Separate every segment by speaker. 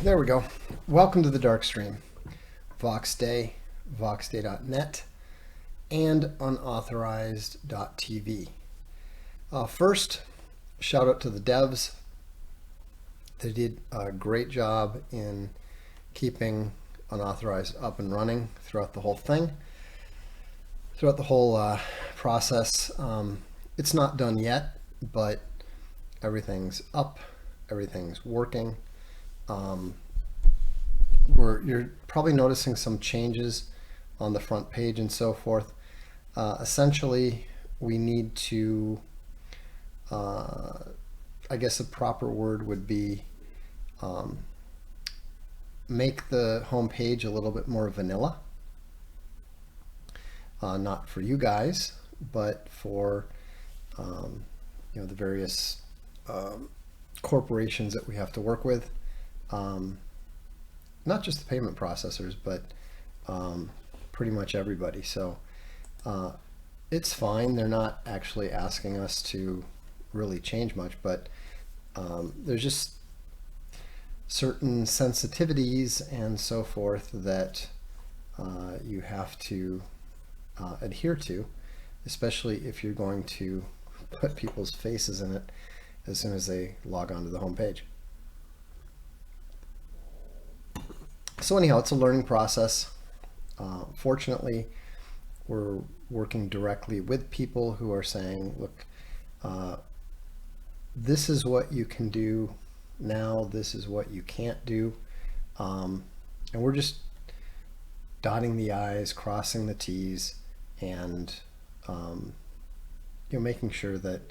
Speaker 1: There we go. Welcome to the Darkstream. Voxday, voxday.net, and unauthorized.tv. First, shout out to the devs. They did a great job in keeping unauthorized up and running throughout the whole thing, throughout the whole process. It's not done yet, but everything's up, everything's working. You're probably noticing some changes on the front page and so forth. Essentially, we need to, I guess a proper word would be make the home page a little bit more vanilla. Not for you guys, but for the various corporations that we have to work with. Not just the payment processors, but pretty much everybody. So it's fine. They're not actually asking us to really change much, but there's just certain sensitivities and so forth that you have to adhere to, especially if you're going to put people's faces in it as soon as they log on to the home page. So anyhow, it's a learning process. Fortunately, we're working directly with people who are saying, look, this is what you can do now, this is what you can't do. And we're just dotting the I's, crossing the T's, and making sure that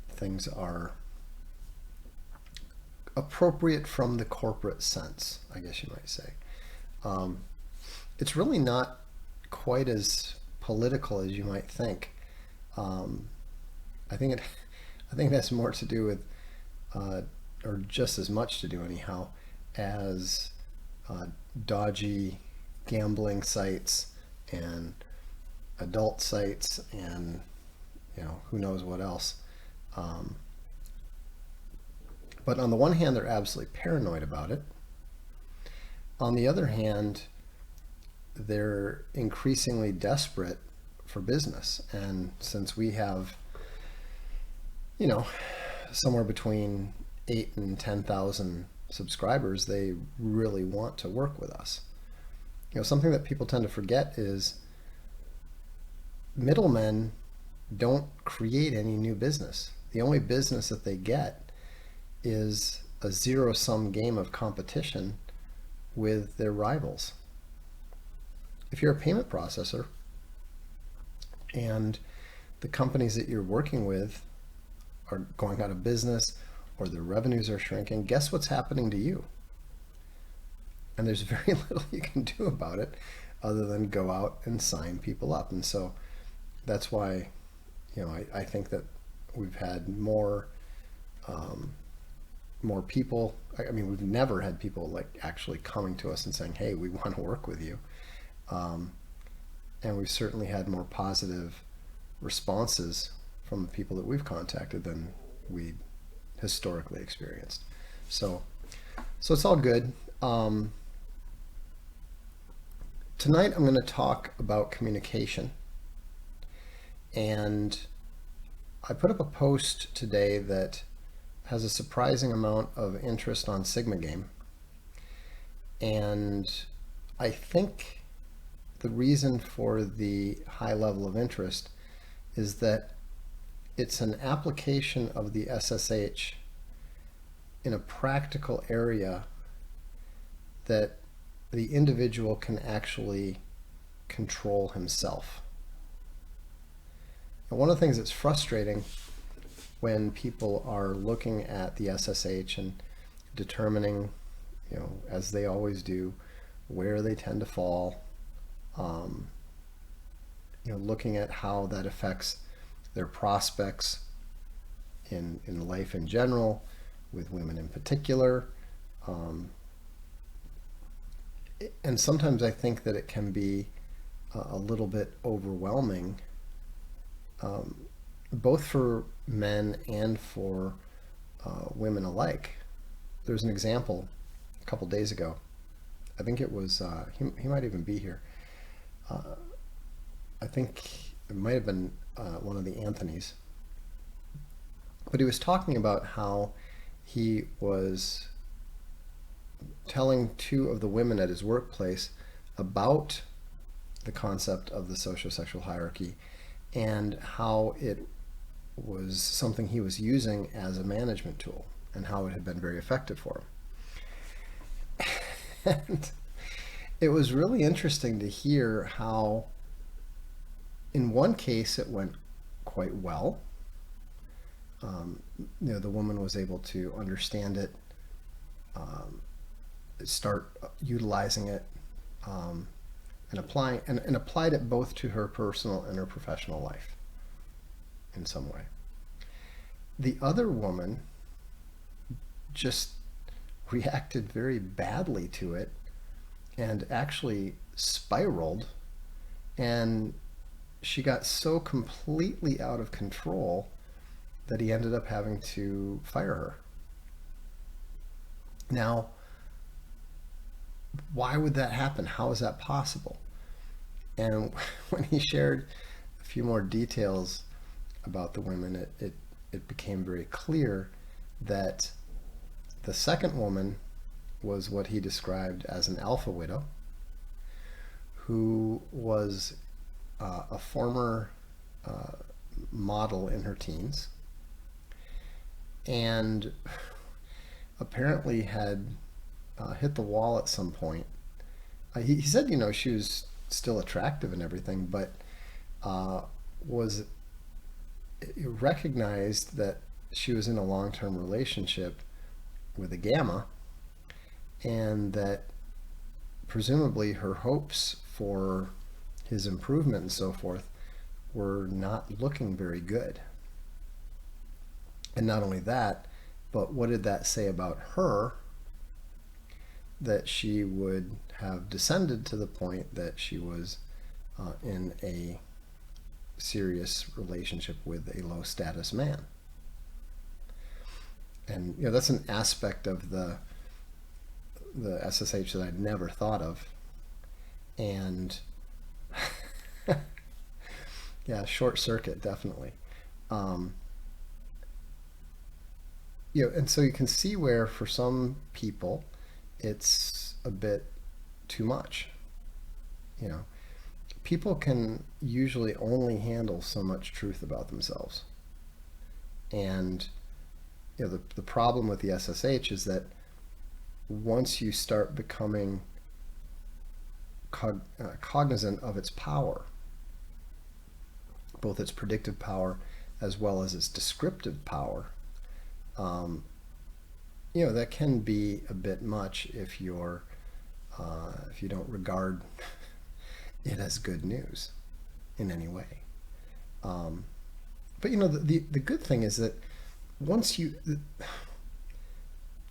Speaker 1: things are appropriate from the corporate sense, I guess you might say. It's really not quite as political as you might think. I think it has more to do with, or just as much to do anyhow, as dodgy gambling sites and adult sites and who knows what else. But on the one hand, they're absolutely paranoid about it. On the other hand, they're increasingly desperate for business. And since we have, somewhere between 8 and 10,000 subscribers, they really want to work with us. Something that people tend to forget is middlemen don't create any new business. The only business that they get is a zero-sum game of competition with their rivals. If you're a payment processor and the companies that you're working with are going out of business or their revenues are shrinking, guess what's happening to you? And there's very little you can do about it other than go out and sign people up. And so that's why, I think that we've had more people. I mean, we've never had people like actually coming to us and saying, hey, we want to work with you. And we've certainly had more positive responses from the people that we've contacted than we historically experienced. So it's all good. Tonight I'm going to talk about communication. And I put up a post today that has a surprising amount of interest on Sigma Game. And I think the reason for the high level of interest is that it's an application of the SSH in a practical area that the individual can actually control himself. And one of the things that's frustrating when people are looking at the SSH and determining, as they always do, where they tend to fall, looking at how that affects their prospects in life in general, with women in particular. And sometimes I think that it can be a little bit overwhelming, both for men and for women alike. There's an example a couple days ago. I think it was, he might even be here. I think it might have been one of the Anthonys. But he was talking about how he was telling two of the women at his workplace about the concept of the sociosexual hierarchy and how it was something he was using as a management tool and how it had been very effective for him. And it was really interesting to hear how in one case it went quite well. The woman was able to understand it, start utilizing it, and applying and applied it both to her personal and her professional life in some way. The other woman just reacted very badly to it and actually spiraled, and she got so completely out of control that he ended up having to fire her. Now, why would that happen? How is that possible? And when he shared a few more details about the women, it became very clear that the second woman was what he described as an alpha widow, who was a former model in her teens, and apparently had hit the wall at some point. He said, she was still attractive and everything, but was recognized that she was in a long-term relationship with a gamma, and that presumably her hopes for his improvement and so forth were not looking very good. And not only that, but what did that say about her? That she would have descended to the point that she was in a serious relationship with a low status man. And that's an aspect of the SSH that I'd never thought of. And yeah, short circuit, definitely. And so you can see where for some people it's a bit too much. People can usually only handle so much truth about themselves. And the problem with the SSH is that once you start becoming cognizant of its power, both its predictive power as well as its descriptive power, that can be a bit much if you don't regard it as good news in any way. But the good thing is that once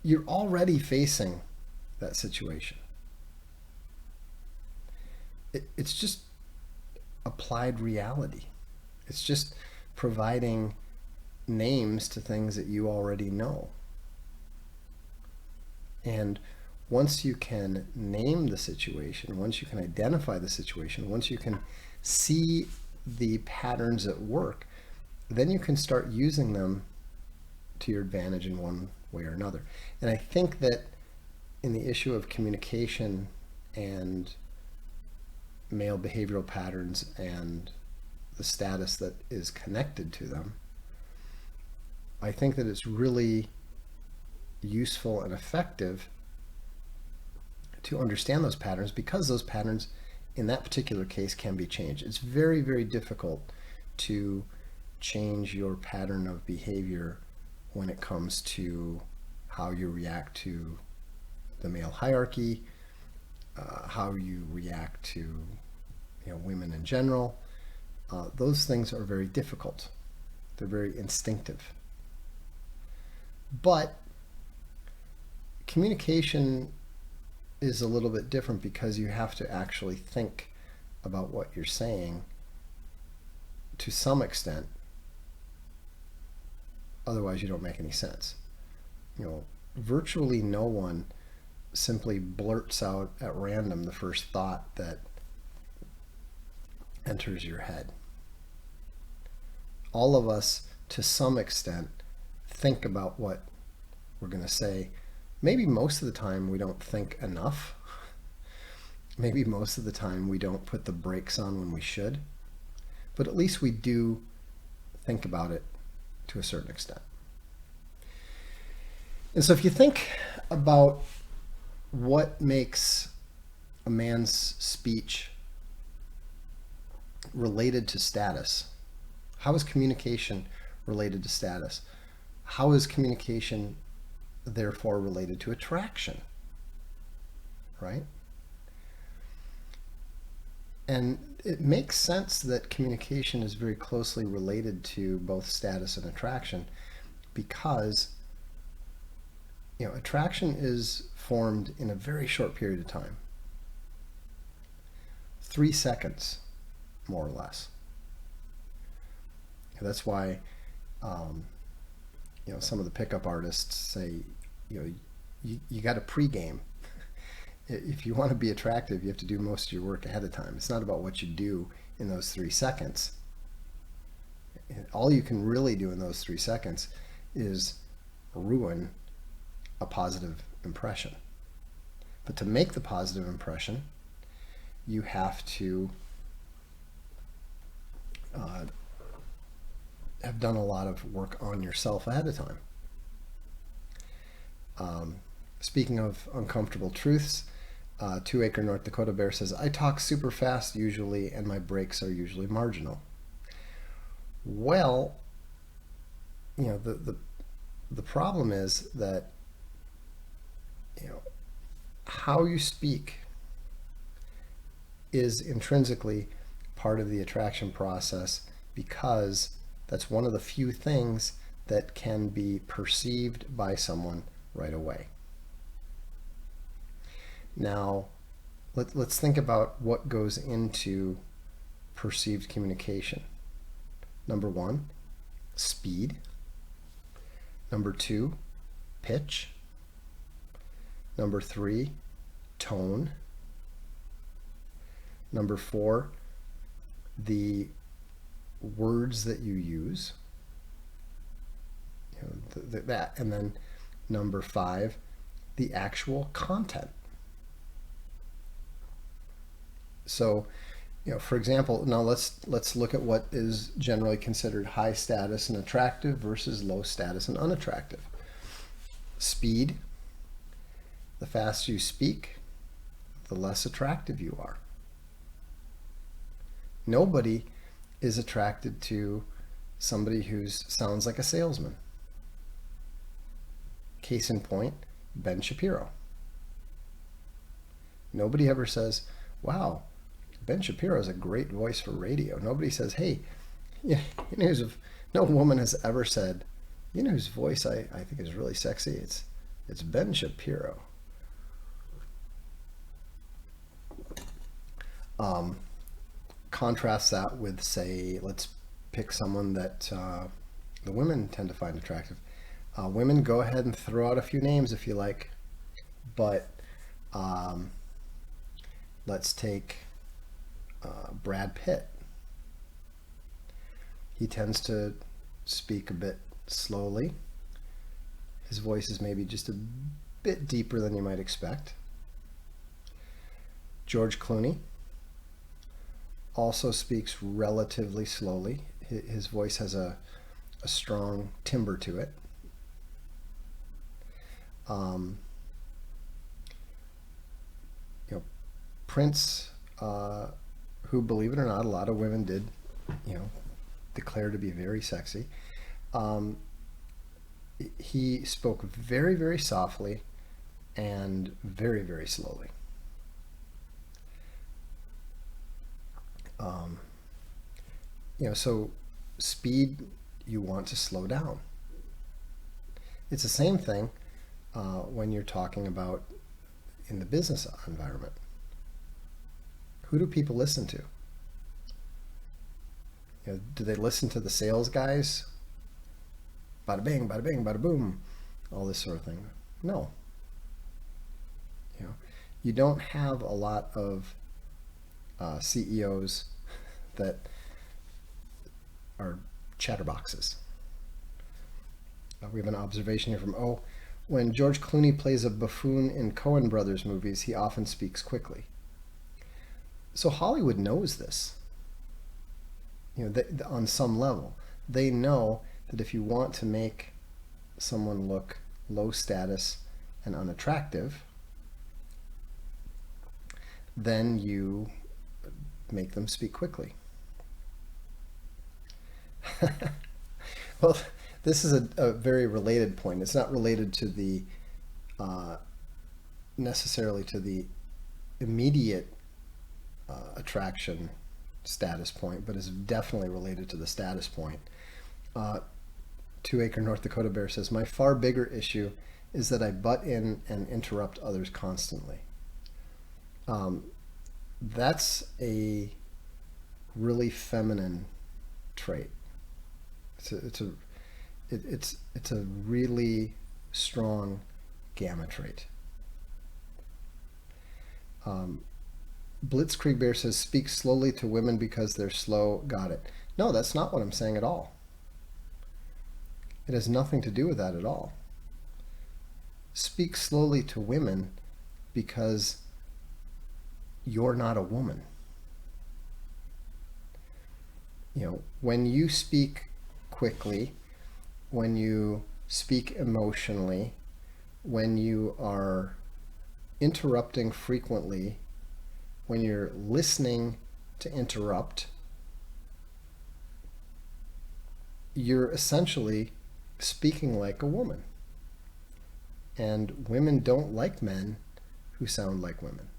Speaker 1: you're already facing that situation, it's just applied reality. It's just providing names to things that you already know. And once you can name the situation, once you can identify the situation, once you can see the patterns at work, then you can start using them to your advantage in one way or another. And I think that in the issue of communication and male behavioral patterns and the status that is connected to them, I think that it's really useful and effective to understand those patterns, because those patterns in that particular case can be changed. It's very, very difficult to change your pattern of behavior when it comes to how you react to the male hierarchy, how you react to women in general. Those things are very difficult. They're very instinctive. But communication is a little bit different because you have to actually think about what you're saying to some extent. Otherwise, you don't make any sense. Virtually no one simply blurts out at random the first thought that enters your head. All of us, to some extent, think about what we're going to say. Maybe most of the time we don't think enough. Maybe most of the time we don't put the brakes on when we should. But at least we do think about it to a certain extent. And so if you think about what makes a man's speech related to status, how is communication related to status? How is communication therefore related to attraction? Right? And it makes sense that communication is very closely related to both status and attraction because attraction is formed in a very short period of time. 3 seconds, more or less. That's why some of the pickup artists say you got to pregame. If you want to be attractive, you have to do most of your work ahead of time. It's not about what you do in those 3 seconds. All you can really do in those 3 seconds is ruin a positive impression. But to make the positive impression, you have to have done a lot of work on yourself ahead of time. Speaking of uncomfortable truths, 2 Acre North Dakota Bear says, I talk super fast usually and my breaks are usually marginal. Well, the problem is that how you speak is intrinsically part of the attraction process because that's one of the few things that can be perceived by someone right away. Now, let's think about what goes into perceived communication. Number 1, speed. Number 2, pitch. Number 3, tone. Number 4, the words that you use. That. And then number 5, the actual content. So, for example, now let's look at what is generally considered high status and attractive versus low status and unattractive. Speed. The faster you speak, the less attractive you are. Nobody is attracted to somebody who sounds like a salesman. Case in point, Ben Shapiro. Nobody ever says, wow, Ben Shapiro is a great voice for radio. Nobody says, hey, no woman has ever said, whose voice I think is really sexy? It's Ben Shapiro. Contrast that with, say, let's pick someone that the women tend to find attractive. Women, go ahead and throw out a few names if you like, but let's take Brad Pitt. He tends to speak a bit slowly. His voice is maybe just a bit deeper than you might expect. George Clooney also speaks relatively slowly. His voice has a strong timbre to it. Prince, who, believe it or not, a lot of women did, declare to be very sexy. he spoke very, very softly and very, very slowly. Um, so speed, you want to slow down. It's the same thing when you're talking about in the business environment. Who do people listen to? Do they listen to the sales guys? Bada bing, bada bing, bada boom, all this sort of thing. No. You don't have a lot of CEOs that are chatterboxes. We have an observation here from when George Clooney plays a buffoon in Coen Brothers movies, he often speaks quickly. So Hollywood knows this. On some level, they know that if you want to make someone look low status and unattractive, then you make them speak quickly. Well, this is a very related point. It's not related to the necessarily to the immediate attraction status point, but is definitely related to the status point. 2 Acre North Dakota Bear says, my far bigger issue is that I butt in and interrupt others constantly. That's a really feminine trait. It's a really strong gamma trait. Blitzkrieg Bear says, speak slowly to women because they're slow. Got it. No, that's not what I'm saying at all. It has nothing to do with that at all. Speak slowly to women because you're not a woman. When you speak quickly, when you speak emotionally, when you are interrupting frequently, when you're listening to interrupt, you're essentially speaking like a woman. And women don't like men who sound like women.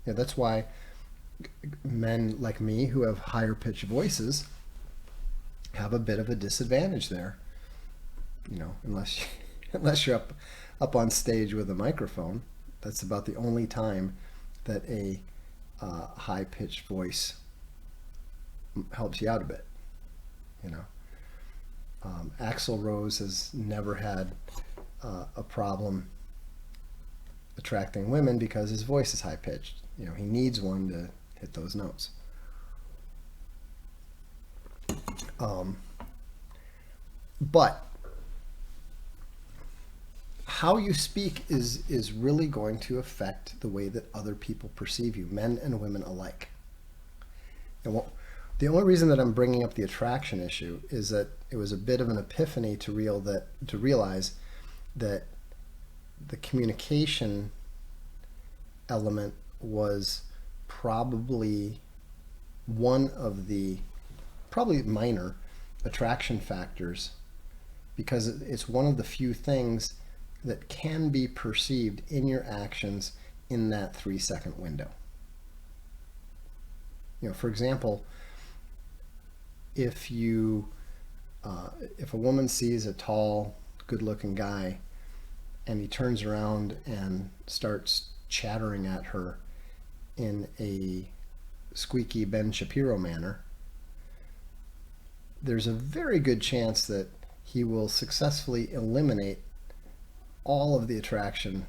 Speaker 1: That's why men like me who have higher pitched voices have a bit of a disadvantage there. Unless you're up on stage with a microphone, that's about the only time that a high pitched voice helps you out a bit. Axl Rose has never had a problem attracting women because his voice is high pitched. He needs one to hit those notes. But how you speak is really going to affect the way that other people perceive you, men and women alike. The only reason that I'm bringing up the attraction issue is that it was a bit of an epiphany to realize that the communication element was probably one of the minor attraction factors, because it's one of the few things that can be perceived in your actions in that 3-second window. For example, if a woman sees a tall, good-looking guy and he turns around and starts chattering at her in a squeaky Ben Shapiro manner, there's a very good chance that he will successfully eliminate all of the attraction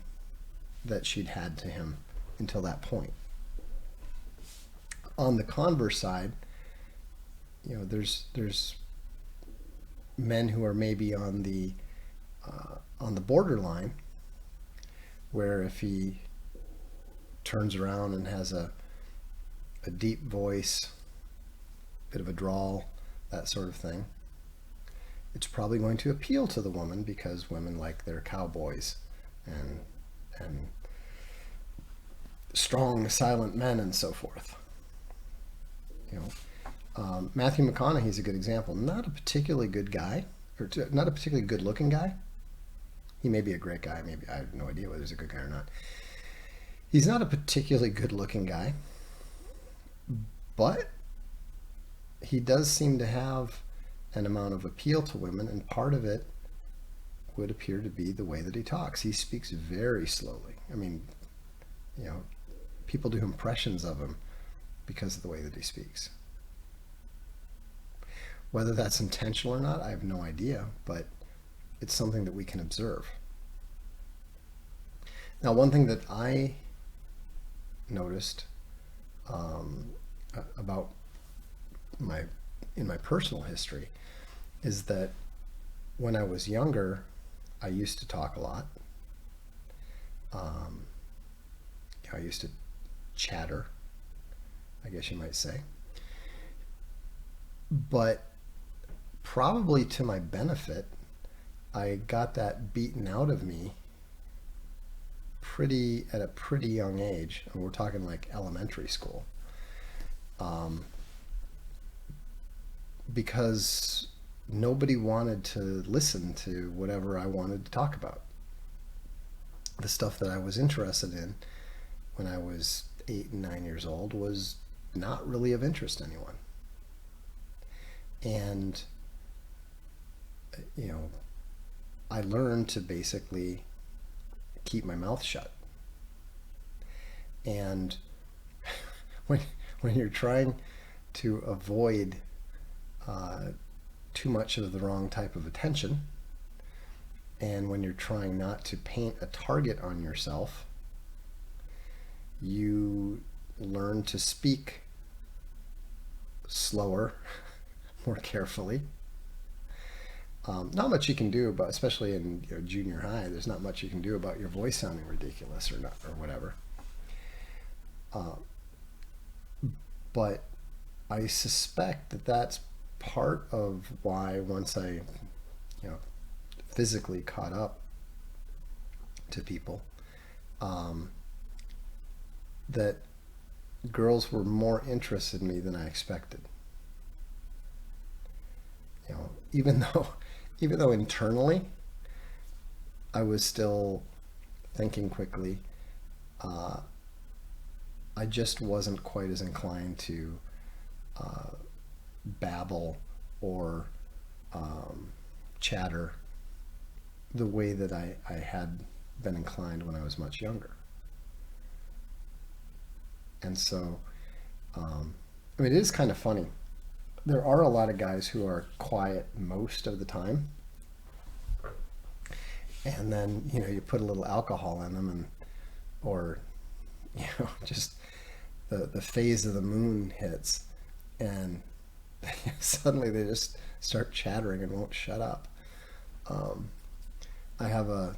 Speaker 1: that she'd had to him until that point. On the converse side, there's men who are maybe on the borderline, where if he turns around and has a deep voice, bit of a drawl, that sort of thing, it's probably going to appeal to the woman because women like their cowboys and strong, silent men and so forth. Matthew McConaughey's a good example. Not a particularly good guy, not a particularly good looking guy. He may be a great guy. Maybe I have no idea whether he's a good guy or not. He's not a particularly good looking guy, but he does seem to have an amount of appeal to women, and part of it would appear to be the way that he talks. He speaks very slowly. I mean, you know, people do impressions of him because of the way that he speaks. Whether that's intentional or not, I have no idea, but it's something that we can observe. Now, one thing that I noticed about in my personal history is that when I was younger, I used to talk a lot. I used to chatter, I guess you might say. But probably to my benefit, I got that beaten out of me at a pretty young age. I mean, we're talking like elementary school. Because nobody wanted to listen to whatever I wanted to talk about. The stuff that I was interested in when I was 8 and 9 years old was not really of interest to anyone. And, you know, I learned to basically keep my mouth shut. And when you're trying to avoid too much of the wrong type of attention, and when you're trying not to paint a target on yourself, you learn to speak slower, more carefully. Not much you can do about, especially in junior high, there's not much you can do about your voice sounding ridiculous or not, or whatever. But I suspect that that's part of why once I, physically caught up to people, that girls were more interested in me than I expected. Even though internally I was still thinking quickly, I just wasn't quite as inclined to babble or chatter the way that I had been inclined when I was much younger. And so, it is kind of funny. There are a lot of guys who are quiet most of the time. And then, you put a little alcohol in them or just the phase of the moon hits and suddenly they just start chattering and won't shut up. I have a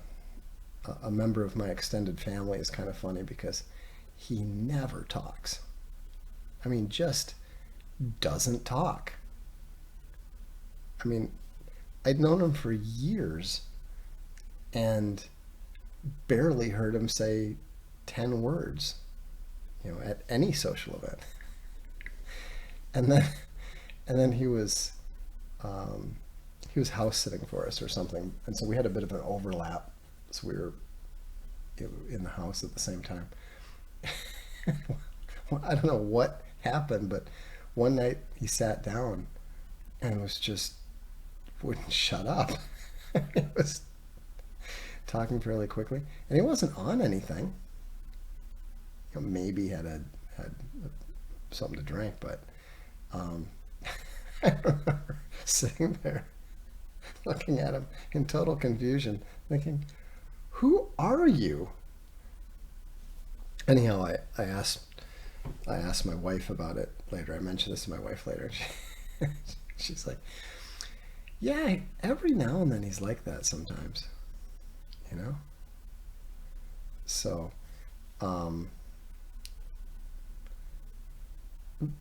Speaker 1: member of my extended family is kind of funny because he never talks. Just doesn't talk. I'd known him for years and barely heard him say 10 words, at any social event. And then he was house sitting for us or something, and so we had a bit of an overlap. So we were in the house at the same time. I don't know what happened, but one night he sat down and wouldn't shut up. He was talking fairly quickly, and he wasn't on anything. Maybe had something to drink, but I remember sitting there looking at him in total confusion, thinking, "Who are you?" Anyhow, I asked my wife about it later. I mentioned this to my wife later. She's like, "Yeah, every now and then he's like that sometimes, So,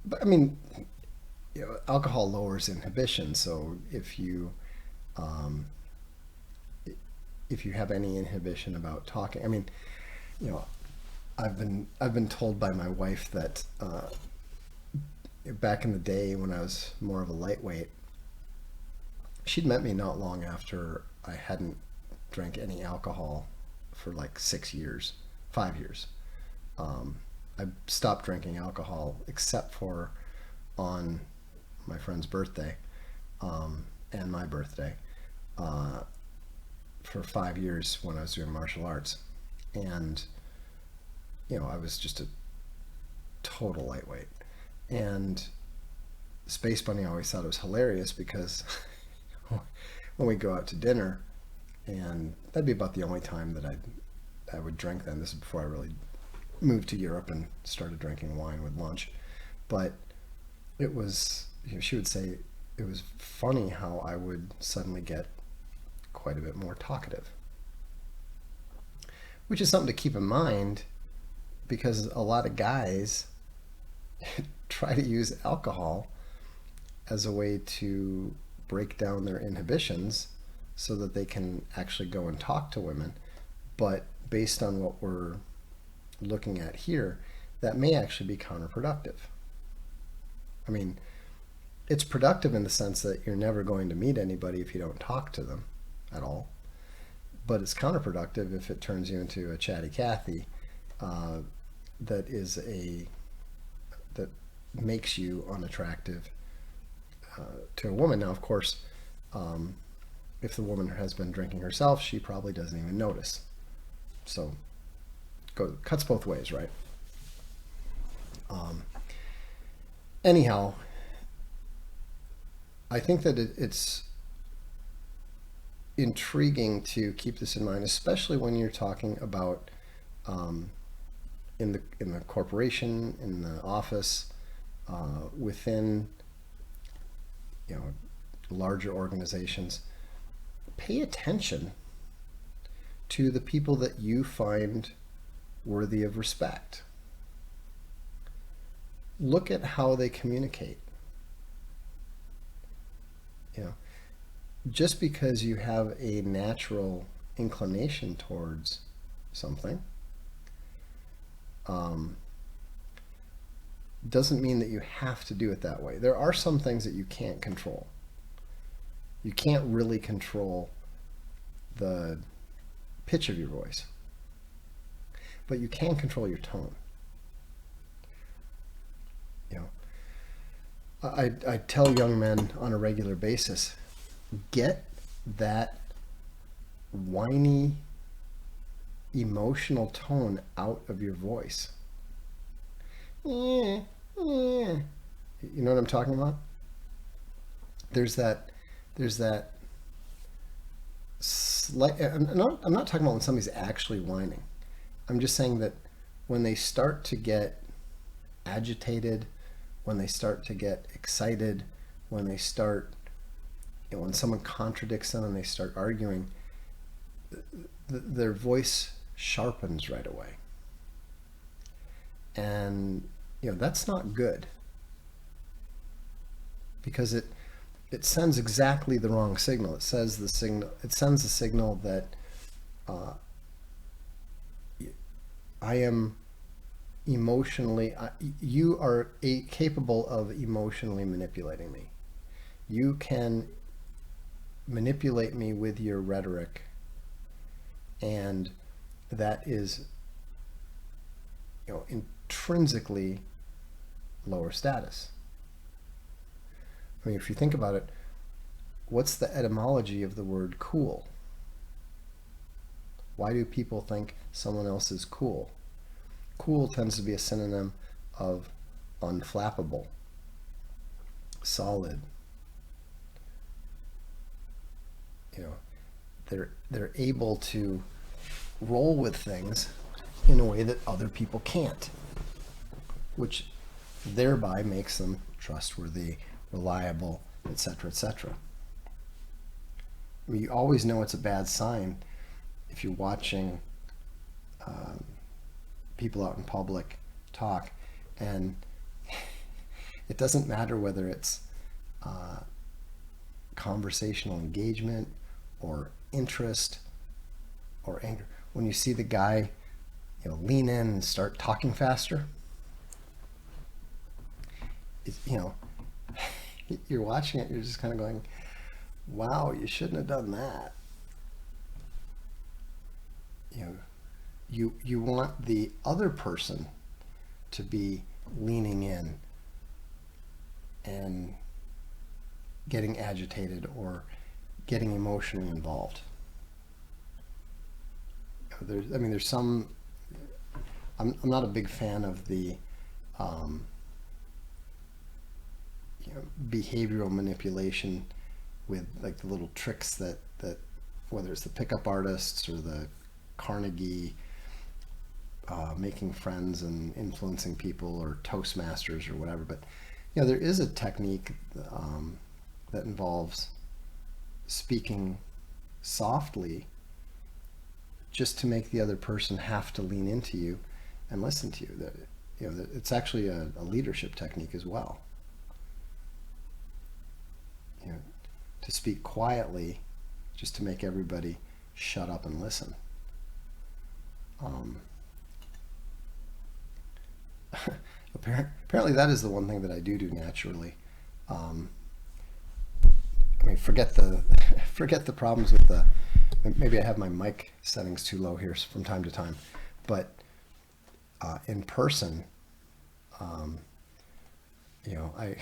Speaker 1: but alcohol lowers inhibition. So if you have any inhibition about talking, I've been told by my wife that back in the day when I was more of a lightweight, she'd met me not long after I hadn't drank any alcohol for like 6 years, 5 years. Um, I stopped drinking alcohol except for on my friend's birthday and my birthday uh, for 5 years when I was doing martial arts. And, I was just a total lightweight. And Space Bunny always thought it was hilarious because when we go out to dinner, and that'd be about the only time that I would drink then. This is before I really moved to Europe and started drinking wine with lunch. But it was, she would say it was funny how I would suddenly get quite a bit more talkative, which is something to keep in mind because a lot of guys try to use alcohol as a way to break down their inhibitions so that they can actually go and talk to women. But based on what we're looking at here, that may actually be counterproductive. I mean, it's productive in the sense that you're never going to meet anybody if you don't talk to them at all. But it's counterproductive if it turns you into a chatty Cathy that makes you unattractive to a woman. Now, of course, if the woman has been drinking herself, she probably doesn't even notice. So, cuts both ways, right? Anyhow, I think that it's intriguing to keep this in mind, especially when you're talking about in the corporation, in the office, within larger organizations. Pay attention to the people that you find worthy of respect. Look at how they communicate. Just because you have a natural inclination towards something doesn't mean that you have to do it that way. There are some things that you can't control. You can't really control the pitch of your voice, but you can control your tone. I tell young men on a regular basis, get that whiny, emotional tone out of your voice. You know what I'm talking about? There's that slight, I'm not talking about when somebody's actually whining. I'm just saying that when they start to get agitated, when they start to get excited, when they start, when someone contradicts them and they start arguing, their voice sharpens right away. And that's not good, because it sends exactly the wrong signal. It sends the signal that I am emotionally, you are capable of emotionally manipulating me. You can manipulate me with your rhetoric, and that is intrinsically lower status. I mean, if you think about it, what's the etymology of the word cool? Why do people think someone else is cool? Cool tends to be a synonym of unflappable, solid. They're able to roll with things in a way that other people can't, which thereby makes them trustworthy, reliable, etc., etc. I mean, you always know it's a bad sign if you're watching people out in public talk, and it doesn't matter whether it's conversational engagement or interest or anger. When you see the guy lean in and start talking faster, you're watching it, you're just kind of going, wow, you shouldn't have done that. You know, you want the other person to be leaning in and getting agitated or getting emotionally involved. There's some. I'm not a big fan of the um, behavioral manipulation with like the little tricks that whether it's the pickup artists or the Carnegie making friends and influencing people or Toastmasters or whatever. But there is a technique that involves speaking softly just to make the other person have to lean into you and listen to you. That it's actually a leadership technique as well. You know, to speak quietly, just to make everybody shut up and listen. Um, apparently, that is the one thing that I do naturally. Um, forget the forget the problems with the. Maybe I have my mic settings too low here from time to time, but in person, um, I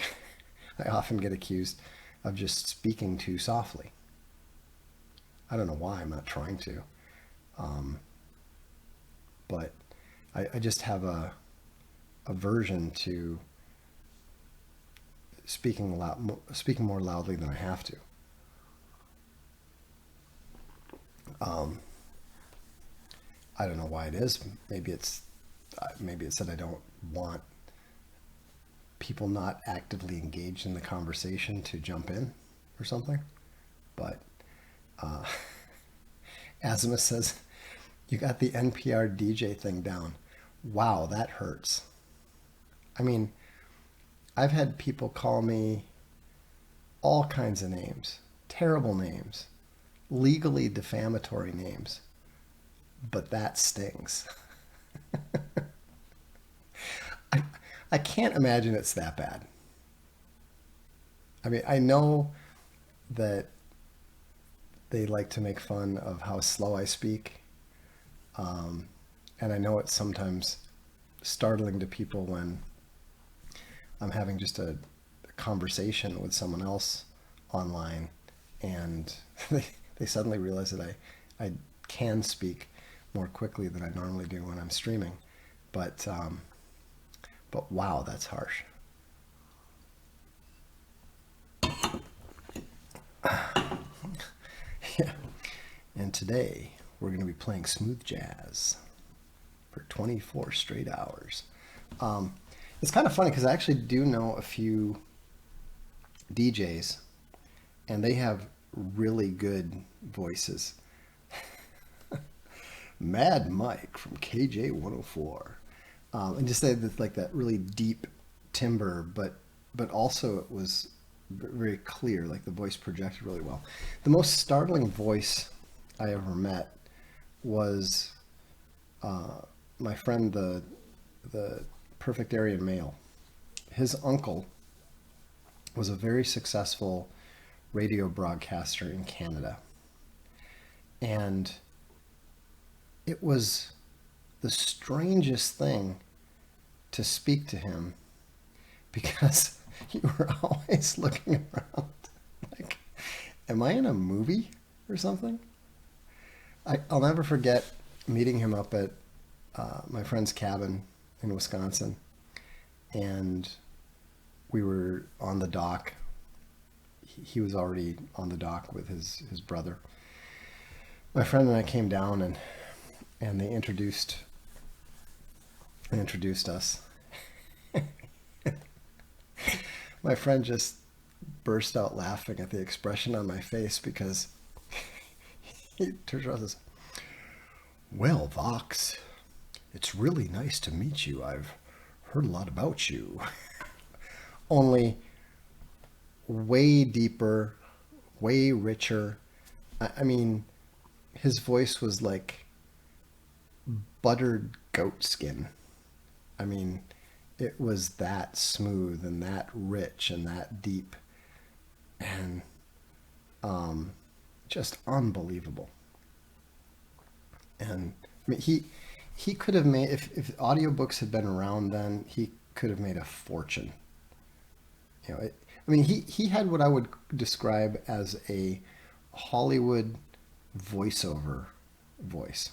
Speaker 1: I often get accused of just speaking too softly. I don't know why. I'm not trying to, um, but I just have a aversion to speaking more loudly than I have to. Um, I don't know why it is. Maybe it's that I don't want people not actively engaged in the conversation to jump in or something. But uh, Azimuth says you got the NPR DJ thing down. Wow, that hurts. I mean, I've had people call me all kinds of names, terrible names, legally defamatory names, but that stings. I, I can't imagine it's that bad. I know that they like to make fun of how slow I speak, um, and I know it's sometimes startling to people when I'm having just a conversation with someone else online, and they suddenly realize that I can speak more quickly than I normally do when I'm streaming. But wow, that's harsh. Yeah. And today we're going to be playing smooth jazz for 24 straight hours. Um, it's kind of funny because I actually do know a few DJs, and they have really good voices. Mad Mike from KJ 104, and just that like that really deep timbre, but also it was very clear, like the voice projected really well. The most startling voice I ever met was uh, my friend, the Perfect Aryan Male. His uncle was a very successful radio broadcaster in Canada, and it was the strangest thing to speak to him because you were always looking around like, am I in a movie or something? I'll never forget meeting him up at my friend's cabin in Wisconsin, and we were on the dock. He was already on the dock with his brother. My friend and I came down, and they introduced us. My friend just burst out laughing at the expression on my face because he turns around and says, "Well, Vox, it's really nice to meet you. I've heard a lot about you." Only way deeper, way richer. I mean, his voice was like buttered goat skin. I mean, it was that smooth and that rich and that deep. And Just unbelievable. And I mean, he could have made, if audiobooks had been around then, he could have made a fortune. I mean, he had what I would describe as a Hollywood voiceover voice.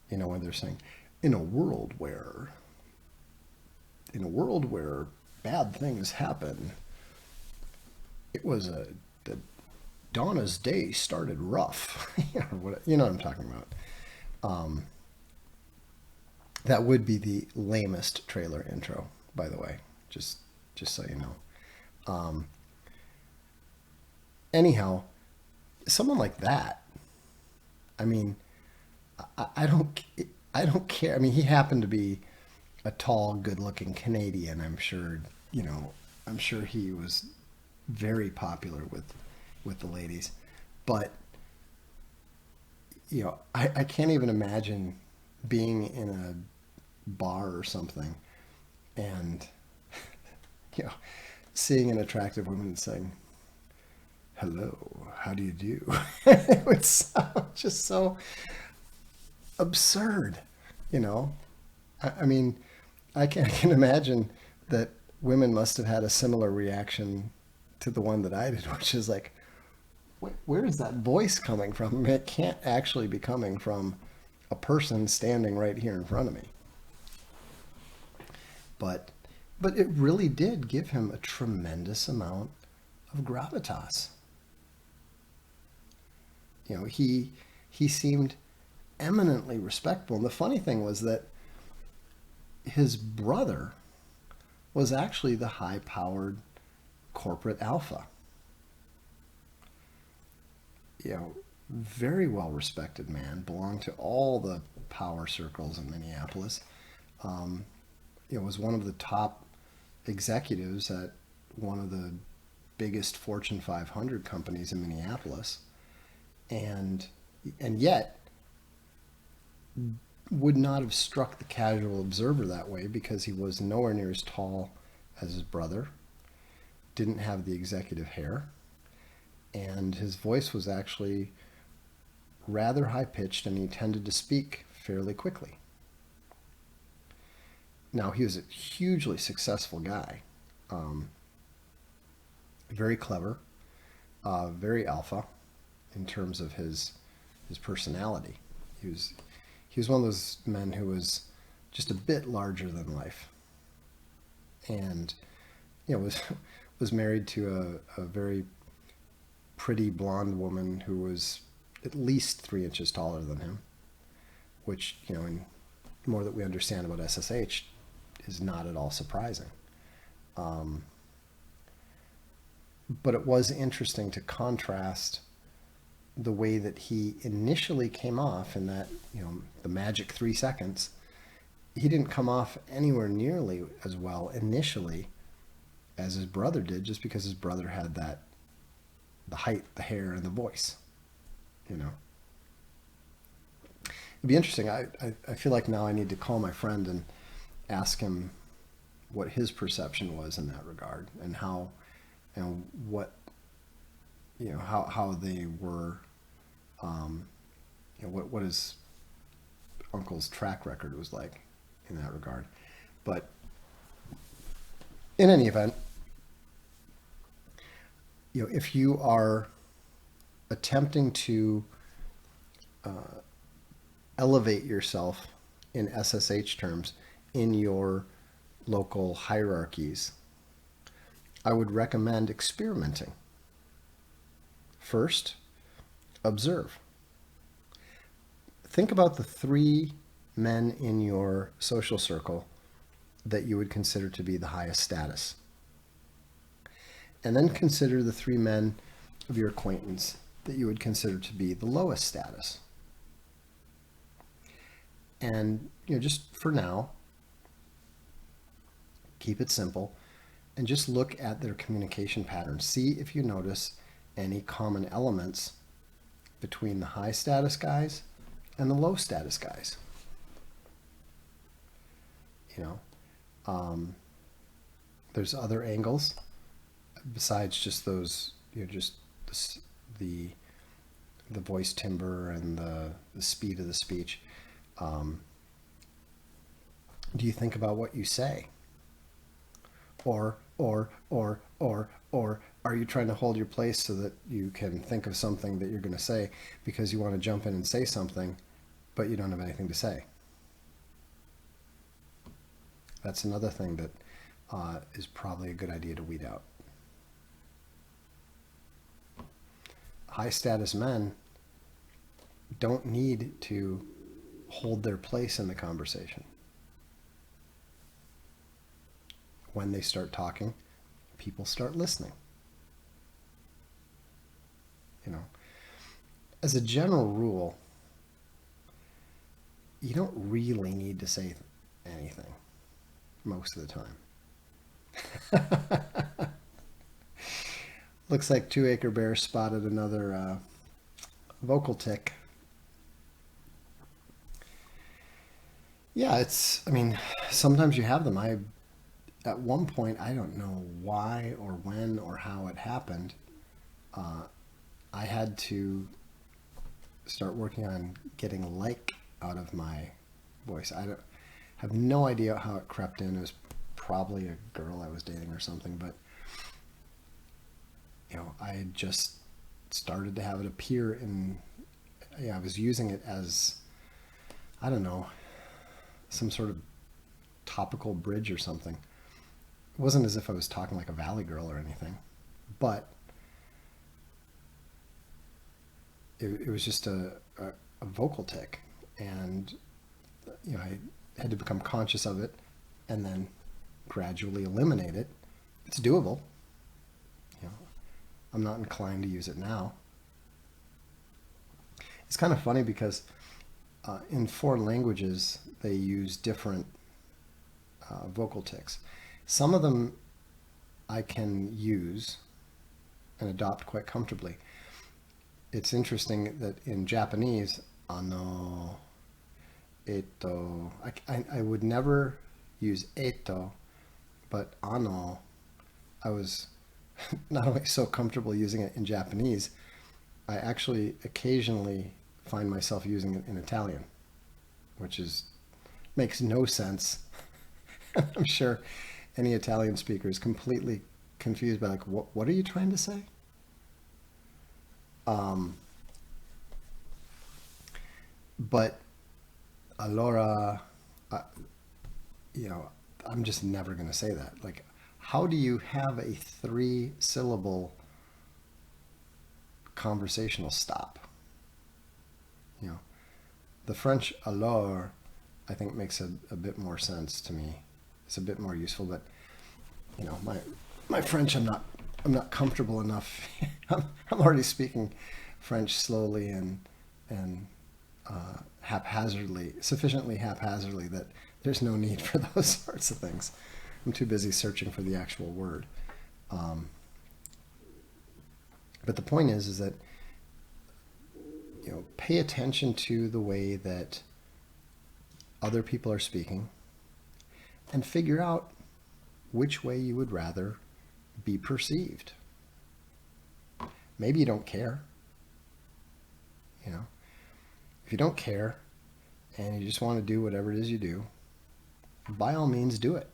Speaker 1: When they're saying, in a world where, in a world where bad things happen, it was the Donna's day started rough. You know what I'm talking about. That would be the lamest trailer intro, by the way. Just so you know. Anyhow, someone like that. I mean, I don't care. I mean, he happened to be a tall, good-looking Canadian. I'm sure he was very popular with the ladies, but I can't even imagine being in a bar or something and you know seeing an attractive woman saying, "Hello, how do you do?" It would sound just so absurd, you know. I mean, I can imagine that women must have had a similar reaction to the one that I did, which is like, where is that voice coming from? I mean, it can't actually be coming from a person standing right here in front of me. But it really did give him a tremendous amount of gravitas. He seemed eminently respectable. And the funny thing was that his brother was actually the high-powered corporate alpha. Very well respected man, belonged to all the power circles in Minneapolis. Was one of the top executives at one of the biggest Fortune 500 companies in Minneapolis, and yet would not have struck the casual observer that way because he was nowhere near as tall as his brother, didn't have the executive hair, and his voice was actually rather high pitched, and he tended to speak fairly quickly. Now, he was a hugely successful guy, very clever, very alpha in terms of his personality. He was one of those men who was just a bit larger than life, and was married to a very pretty blonde woman who was at least 3 inches taller than him, which, in more that we understand about SSH, is not at all surprising. But it was interesting to contrast the way that he initially came off in that, the magic 3 seconds. He didn't come off anywhere nearly as well initially as his brother did, just because his brother had the height, the hair, and the voice. It'd be interesting. I feel like now I need to call my friend and ask him what his perception was in that regard, and how, and what, how they were, what his uncle's track record was like in that regard. But in any event, if you are attempting to elevate yourself in SSH terms in your local hierarchies, I would recommend experimenting. First, observe. Think about the 3 men in your social circle that you would consider to be the highest status. And then consider the 3 men of your acquaintance that you would consider to be the lowest status. And, just for now, keep it simple and just look at their communication patterns. See if you notice any common elements between the high status guys and the low status guys. There's other angles besides just those, just the voice timbre and the speed of the speech, do you think about what you say? Or are you trying to hold your place so that you can think of something that you're going to say because you want to jump in and say something, but you don't have anything to say? That's another thing that is probably a good idea to weed out. High status men don't need to hold their place in the conversation. When they start talking, people start listening. You know, as a general rule, you don't really need to say anything most of the time. Looks like 2 Acre Bear spotted another vocal tick. Yeah, I mean, sometimes you have them. At one point, I don't know why or when or how it happened, I had to start working on getting like out of my voice. I have no idea how it crept in. It was probably a girl I was dating or something, but I had just started to have it appear in, I was using it as, I don't know, some sort of topical bridge or something. It wasn't as if I was talking like a valley girl or anything, but it was just a vocal tick, and I had to become conscious of it and then gradually eliminate it. It's doable. I'm not inclined to use it now. It's kind of funny because in foreign languages they use different vocal ticks. Some of them I can use and adopt quite comfortably. It's interesting that in Japanese, ano, eto, I would never use eto, but ano, I was not only so comfortable using it in Japanese, I actually occasionally find myself using it in Italian, which makes no sense. I'm sure any Italian speaker is completely confused by what are you trying to say? But allora, I'm just never going to say that. How do you have a 3-syllable conversational stop? The French alors, I think, makes a bit more sense to me. It's a bit more useful, but my French, I'm not comfortable enough. I'm already speaking French slowly and haphazardly, sufficiently haphazardly that there's no need for those sorts of things. I'm too busy searching for the actual word. But the point is that pay attention to the way that other people are speaking and figure out which way you would rather be perceived. Maybe you don't care. If you don't care and you just want to do whatever it is you do, by all means do it.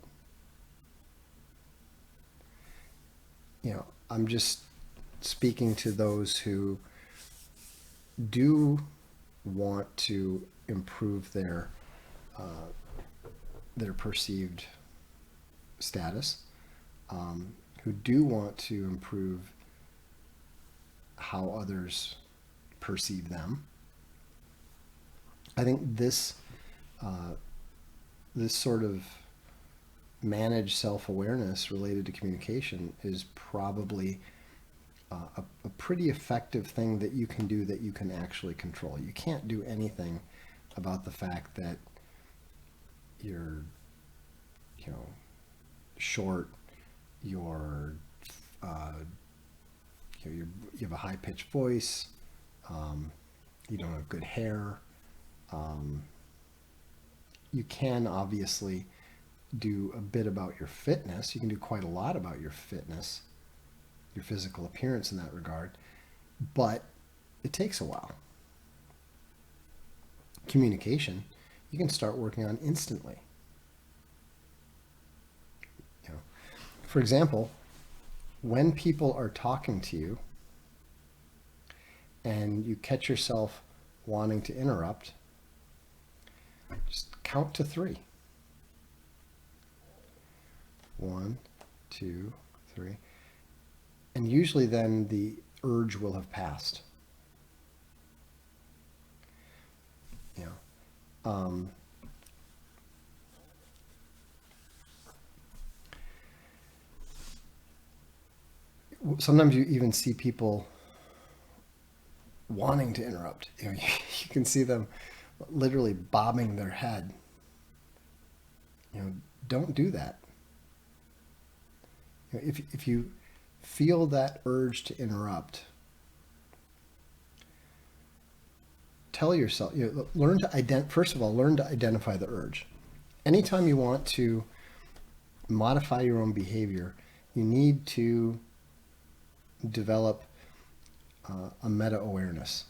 Speaker 1: I'm just speaking to those who do want to improve their perceived status, who do want to improve how others perceive them. I think this sort of managed self-awareness related to communication is probably a pretty effective thing that you can do that you can actually control. You can't do anything about the fact that you're short, you have a high-pitched voice, you don't have good hair. You can obviously do a bit about your fitness. You can do quite a lot about your fitness, your physical appearance in that regard. but it takes a while. Communication, you can start working on instantly. You know, for example, when people are talking to you and you catch yourself wanting to interrupt, just count to 3. 1, 2, 3. And usually then the urge will have passed. You know, sometimes you even see people wanting to interrupt. You know, you can see them literally bobbing their head. You know, don't do that. You know, if you feel that urge to interrupt, tell yourself, you know, learn to first of all, learn to identify the urge. Anytime you want to modify your own behavior, you need to develop a meta-awareness.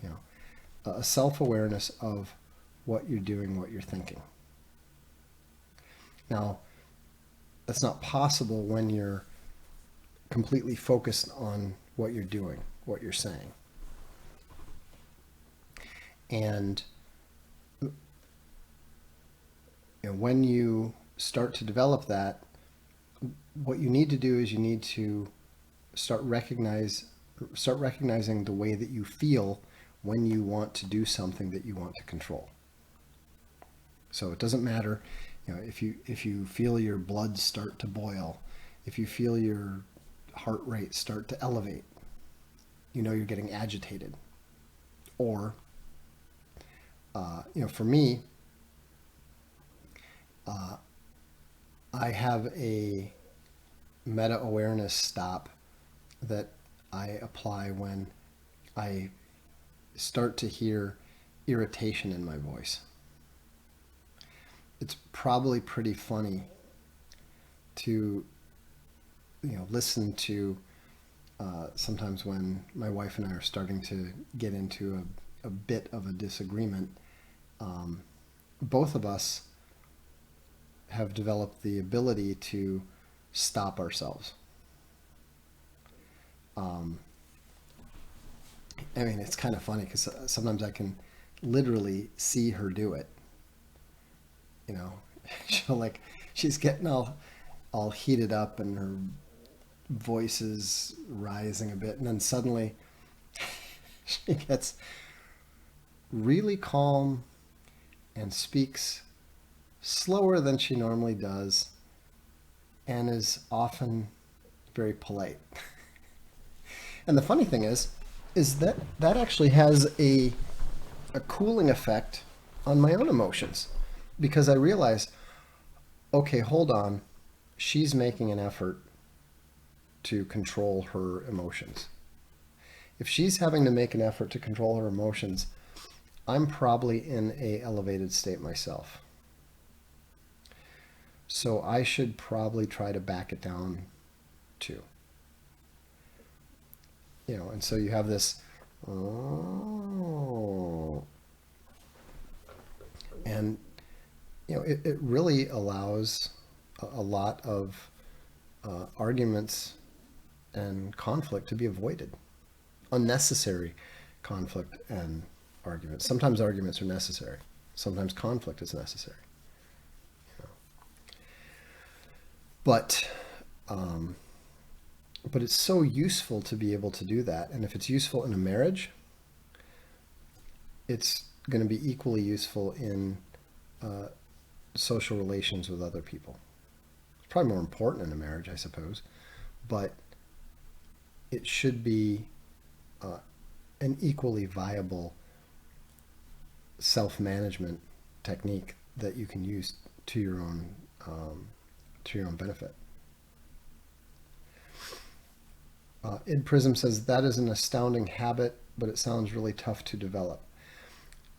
Speaker 1: You know, a self-awareness of what you're doing, what you're thinking. Now, that's not possible when you're completely focused on what you're doing, what you're saying. And you know, when you start to develop that, what you need to do is you need to start recognizing the way that you feel when you want to do something that you want to control. So it doesn't matter, you know, if you feel your blood start to boil, if you feel your heart rate start to elevate, you know you're getting agitated. Or you know, for me, I have a meta-awareness stop that I apply when I start to hear irritation in my voice. It's probably pretty funny to, you know, listen to sometimes when my wife and I are starting to get into a bit of a disagreement. Both of us have developed the ability to stop ourselves. I mean, it's kind of funny because sometimes I can literally see her do it. You know, she's getting all heated up and her voice is rising a bit, and then suddenly she gets really calm and speaks slower than she normally does and is often very polite. And the funny thing is that actually has a cooling effect on my own emotions, because I realize, okay, hold on, she's making an effort to control her emotions. If she's having to make an effort to control her emotions, I'm probably in a elevated state myself. So I should probably try to back it down too. You know, and so you have this, oh, and you know, it really allows a lot of arguments and conflict to be avoided. Unnecessary conflict and arguments. Sometimes arguments are necessary. Sometimes conflict is necessary. You know. But it's so useful to be able to do that. And if it's useful in a marriage, it's going to be equally useful in social relations with other people. It's probably more important in a marriage, I suppose, but it should be an equally viable self-management technique that you can use to your own benefit. Id Prism says that is an astounding habit, but it sounds really tough to develop.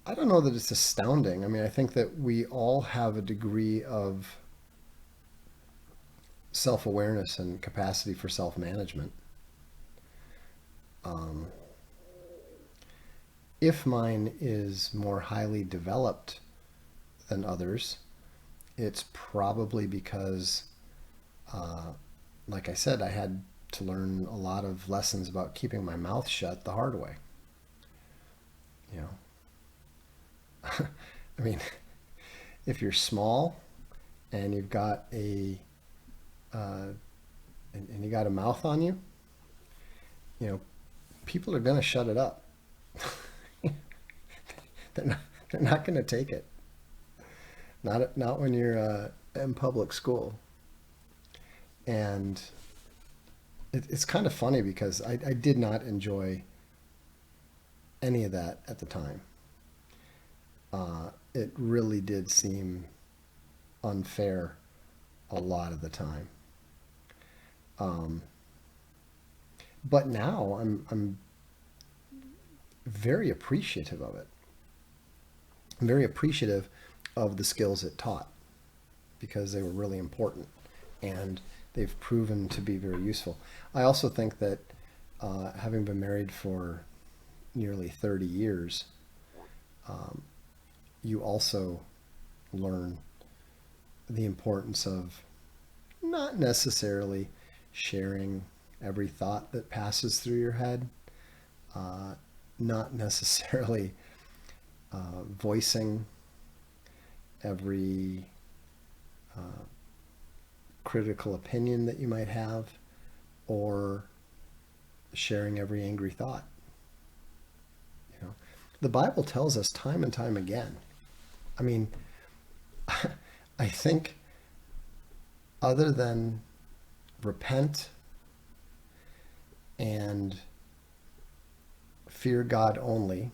Speaker 1: I don't know that it's astounding. I mean, I think that we all have a degree of self-awareness and capacity for self-management. Um, if mine is more highly developed than others, it's probably because, uh, like I said, I had to learn a lot of lessons about keeping my mouth shut the hard way. You know, I mean, if you're small and you've got uh, and you got a mouth on you, you know, people are going to shut it up. they're not, they're not going to take it. Not when you're in public school. And it's kind of funny because I did not enjoy any of that at the time. It really did seem unfair a lot of the time. Um, but now I'm very appreciative of it. I'm very appreciative of the skills it taught because they were really important and they've proven to be very useful. I also think that having been married for nearly 30 years, um, you also learn the importance of not necessarily sharing every thought that passes through your head, uh, not necessarily voicing every uh, critical opinion that you might have, or sharing every angry thought. You know, the Bible tells us time and time again. I mean, I think other than repent and fear God only,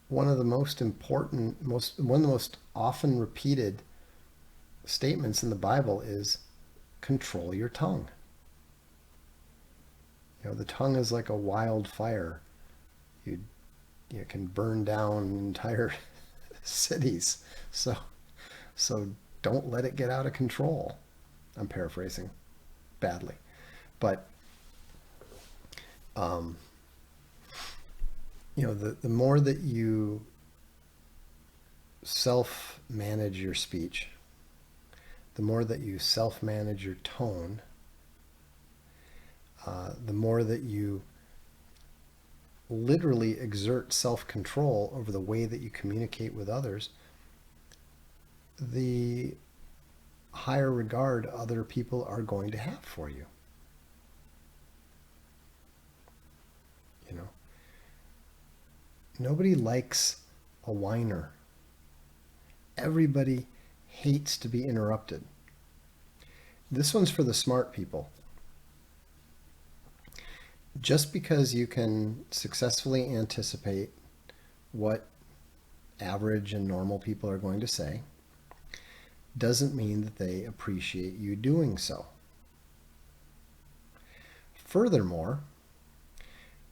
Speaker 1: one of the most important, one of the most often repeated statements in the Bible is control your tongue. You know, the tongue is like a wildfire. You you can burn down entire cities. So don't let it get out of control. I'm paraphrasing badly, but um, the more that you self manage your speech, the more that you self manage your tone, the more that you literally exert self control over the way that you communicate with others, the higher regard other people are going to have for you. You know, nobody likes a whiner. Everybody hates to be interrupted. This one's for the smart people. Just because you can successfully anticipate what average and normal people are going to say doesn't mean that they appreciate you doing so. Furthermore,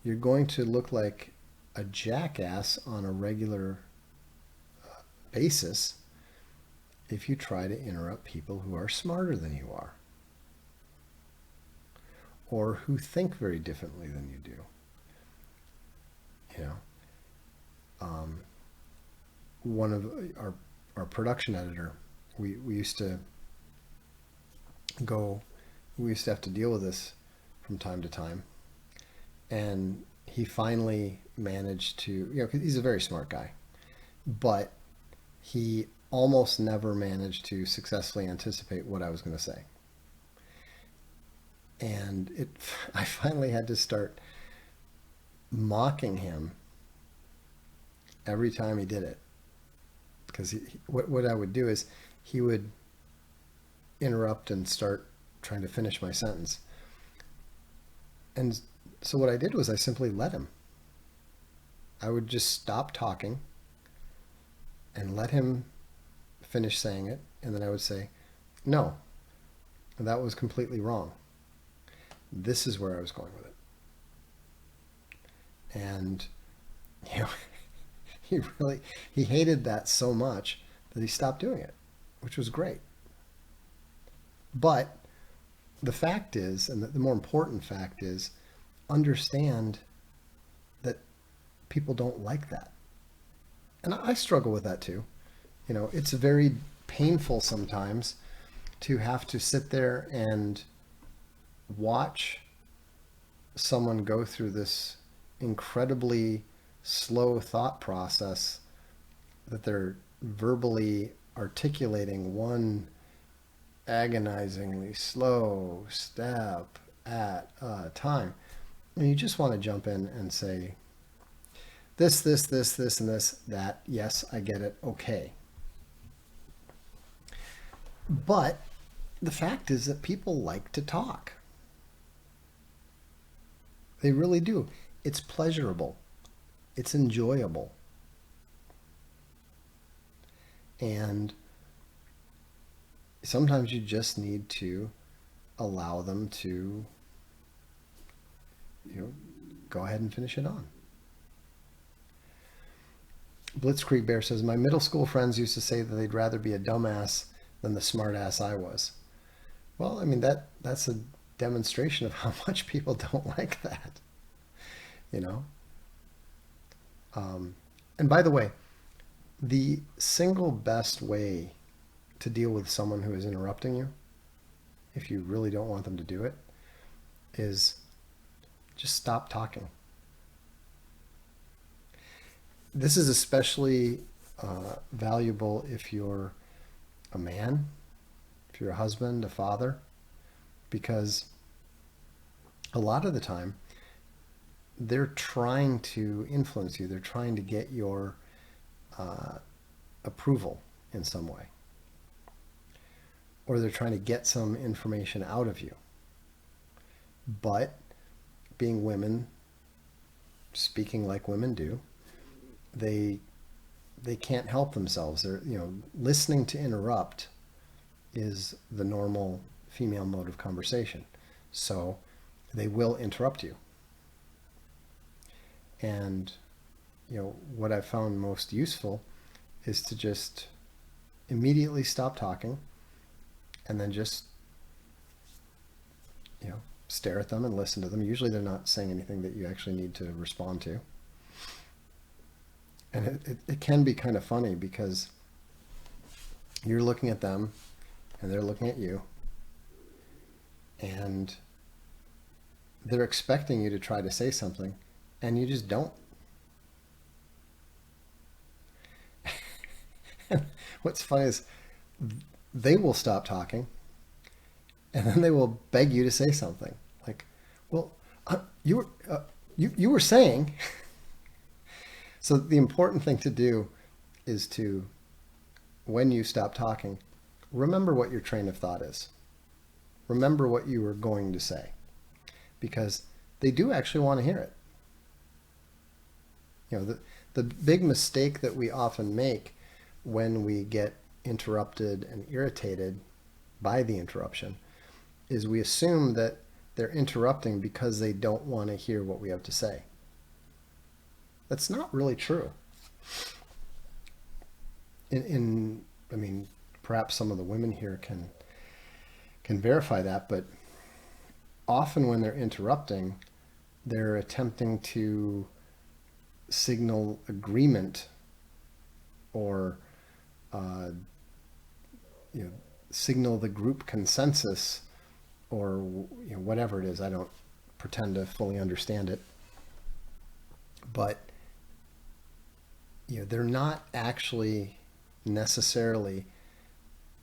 Speaker 1: you're going to look like a jackass on a regular basis if you try to interrupt people who are smarter than you are or who think very differently than you do. You know, one of our production editor, we used to go, we used to have to deal with this from time to time, and he finally managed to, you know, 'cause he's a very smart guy, but he almost never managed to successfully anticipate what I was going to say. And I finally had to start mocking him every time he did it. Because what I would do is he would interrupt and start trying to finish my sentence. And so what I did was I simply let him. I would just stop talking and let him finish saying it. And then I would say, no, that was completely wrong. This is where I was going with it. And, you know, he hated that so much that he stopped doing it, which was great. But the fact is, and the more important fact is, understand that people don't like that. And I struggle with that too. It's very painful sometimes to have to sit there and watch someone go through this incredibly slow thought process that they're verbally articulating one agonizingly slow step at a time. And you just want to jump in and say, this, and this, that. Yes, I get it. Okay. But the fact is that people like to talk. They really do. It's pleasurable. It's enjoyable. And sometimes you just need to allow them to, go ahead and finish it on. Blitzkrieg Bear says, my middle school friends used to say that they'd rather be a dumbass than the smart ass I was. Well, I mean, that's a demonstration of how much people don't like that, And by the way, the single best way to deal with someone who is interrupting you, if you really don't want them to do it, is just stop talking. This is especially valuable if you're a man, if you're a husband, a father, because a lot of the time they're trying to influence you. They're trying to get your approval in some way, or they're trying to get some information out of you. But being women, speaking like women do, they can't help themselves. They're, listening to interrupt is the normal female mode of conversation. So they will interrupt you. And, what I've found most useful is to just immediately stop talking and then just, stare at them and listen to them. Usually they're not saying anything that you actually need to respond to. And it can be kind of funny because you're looking at them and they're looking at you, and they're expecting you to try to say something and you just don't. What's funny is they will stop talking and then they will beg you to say something like, well, you were saying. So the important thing to do is to, when you stop talking, remember what your train of thought is. Remember what you were going to say, because they do actually want to hear it. The big mistake that we often make when we get interrupted and irritated by the interruption is we assume that they're interrupting because they don't want to hear what we have to say. That's not really true. I mean, perhaps some of the women here can verify that, but often when they're interrupting, they're attempting to signal agreement or signal the group consensus, or whatever it is. I don't pretend to fully understand it, but they're not actually necessarily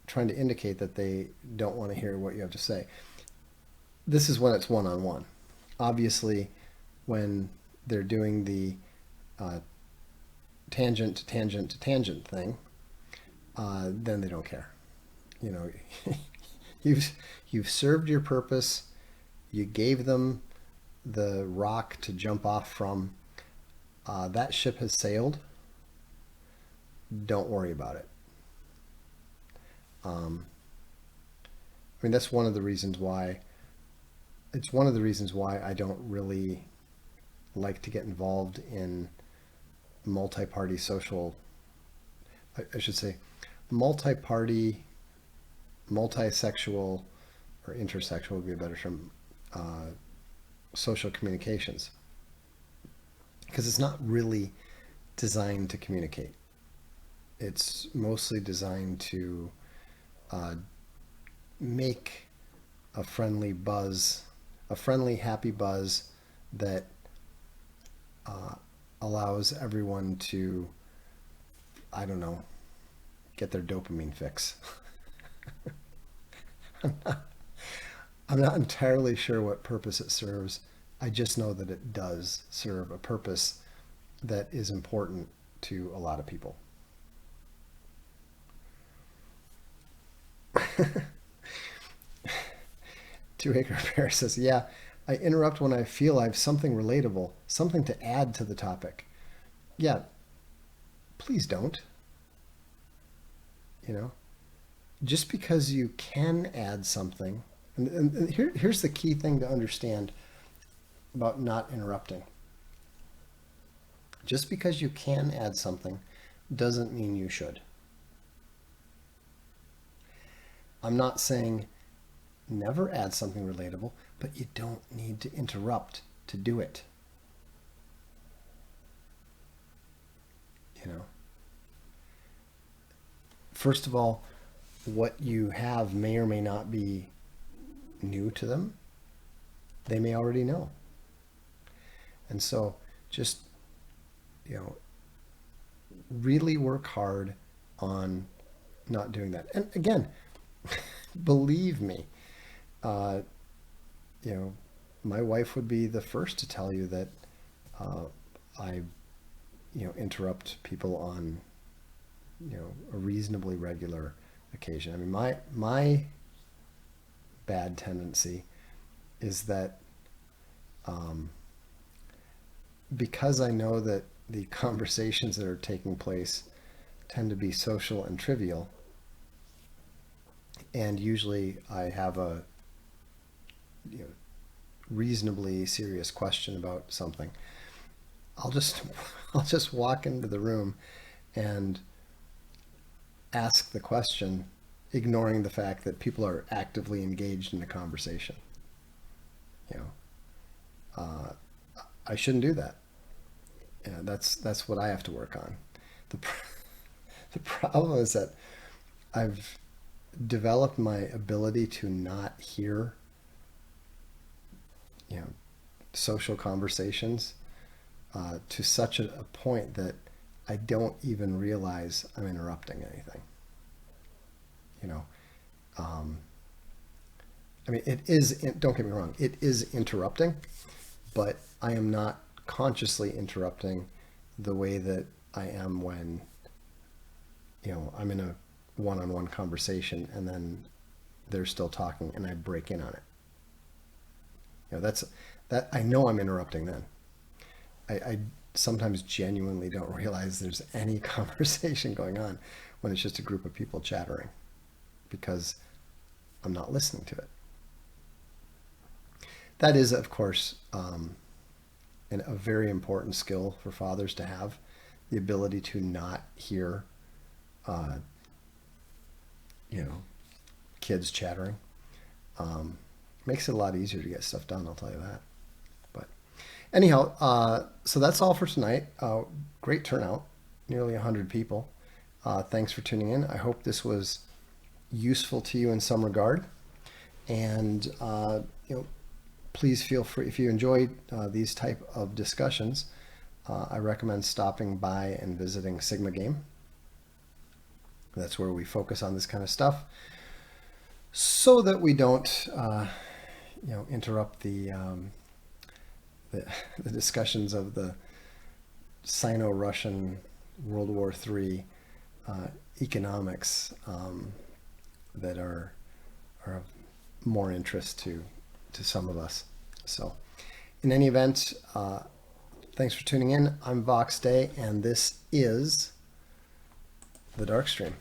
Speaker 1: trying to indicate that they don't want to hear what you have to say. This is when it's one-on-one. Obviously, when they're doing the tangent to tangent to tangent thing, then they don't care. You've served your purpose. You gave them the rock to jump off from. That ship has sailed. Don't worry about it. That's one of the reasons why. It's one of the reasons why I don't really like to get involved in multi-party social. I should say, multi-party, multi-sexual, or intersexual would be a better term, social communications, because it's not really designed to communicate. It's mostly designed to make a friendly buzz, a friendly, happy buzz that allows everyone to, I don't know, get their dopamine fix. I'm not entirely sure what purpose it serves. I just know that it does serve a purpose that is important to a lot of people. Two Acre Bear says, yeah, I interrupt when I feel I have something relatable, something to add to the topic. Yeah, please don't. You know, just because you can add something, and here's the key thing to understand about not interrupting. Just because you can add something doesn't mean you should. I'm not saying never add something relatable, but you don't need to interrupt to do it. You know, first of all, what you have may or may not be new to them. They may already know. And so just, you know, really work hard on not doing that. And again, believe me, you know, my wife would be the first to tell you that I, you know, interrupt people on, you know, a reasonably regular occasion. I mean, my bad tendency is that because I know that the conversations that are taking place tend to be social and trivial, and usually I have a, you know, reasonably serious question about something, I'll just walk into the room and ask the question, ignoring the fact that people are actively engaged in the conversation. You know, I shouldn't do that. Yeah, that's what I have to work on. The the problem is that I've developed my ability to not hear, you know, social conversations to such a point that I don't even realize I'm interrupting anything. You know, I mean, it is, don't get me wrong, it is interrupting, but I am not consciously interrupting the way that I am when, you know, I'm in a one-on-one conversation and then they're still talking and I break in on it. You know, that I know I'm interrupting then. I sometimes genuinely don't realize there's any conversation going on when it's just a group of people chattering because I'm not listening to it. That is, of course, a very important skill for fathers to have, the ability to not hear, you know, kids chattering. Makes it a lot easier to get stuff done, I'll tell you that. But anyhow, so that's all for tonight. Great turnout, nearly 100 people. Thanks for tuning in. I hope this was useful to you in some regard. And, you know, please feel free, if you enjoyed these type of discussions, I recommend stopping by and visiting Sigma Game. That's where we focus on this kind of stuff so that we don't, you know, interrupt the discussions of the Sino-Russian World War III economics that are of more interest to some of us. So in any event, thanks for tuning in. I'm Vox Day, and this is the Darkstream.